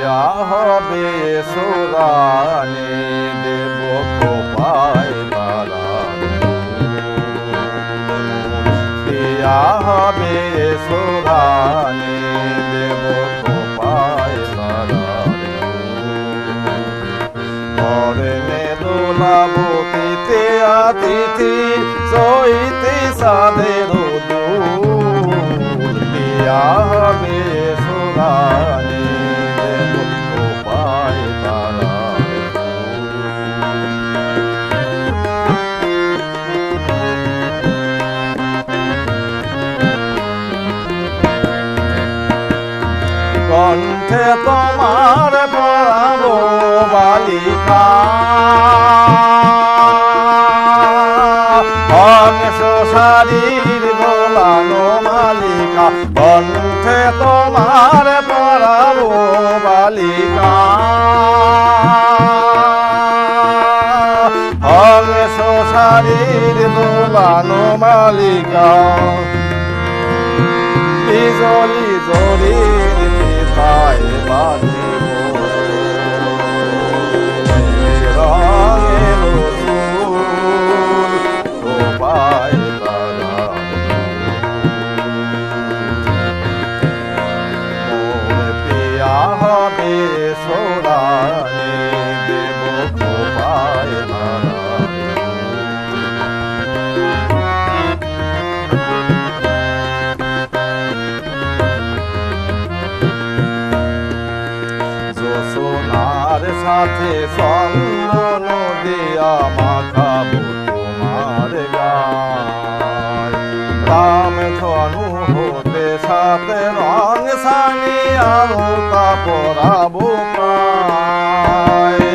পিয়া হবে সুরানি দেব কোপায় বাড়ানো পিয়া হবে সুরানি দেব কোপায় বাড়ানো মরণে দোলাবো তিথি আতিথি সইতে সাদের দূর পিয়া হবে সুরানি দেব কোপায় বাড়ানো কণ্ঠে তোমার পড়াবো বালিকা অংশ শারীর দোলানো মালিকা কণ্ঠে তোমার পড়াবো বালিকা অংশ শারীর দোলানো মালিকা বিজলি জলির পিতায় বাঁধিব রঙের চুল কোপায় মোর পিয়া হবে সোরানি দেব কোপায় সোনার সাথে চন্দন দিয়া মাখাবো তোমার গায় রাম ধনু হতে সাথে রং সানিয়া নৌকা পরাবো পায়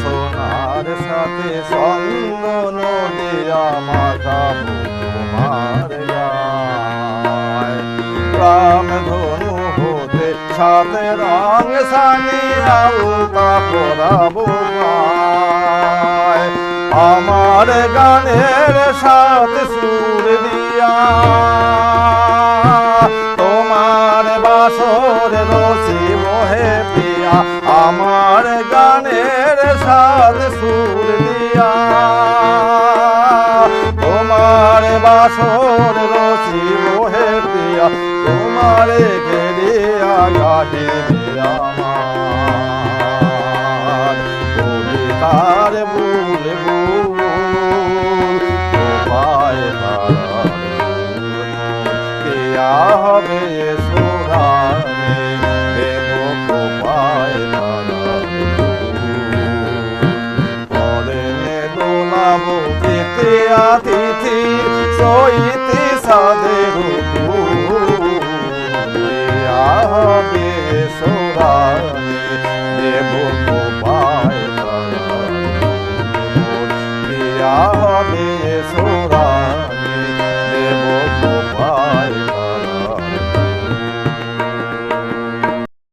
সোনার সাথে চন্দন দিয়া মাখাবো তোমার গায় রাম ধনু হতে সাথে রং সানিয়া নৌকা পরাবো পায় আমার গানের সাথে সুর দিয়া তোমার বাসর রসিব হে পিয়া আমার গানের সাথে সুর দিয়া তোমার বাসর রসিব হে পিয়া তোমারে ঘেরিয়া গাহিবে আমার কবিতার বুল বুল কোপায় বাড়ানো পিয়া হবে সুরানি দেব কোপায় বাড়ানো পরনে দোলাবো তিথি আতিথি সইতে সাদের পিয়া হবে সুরানি দেব কোপায় বাড়ানো পিয়া হবে সুরানি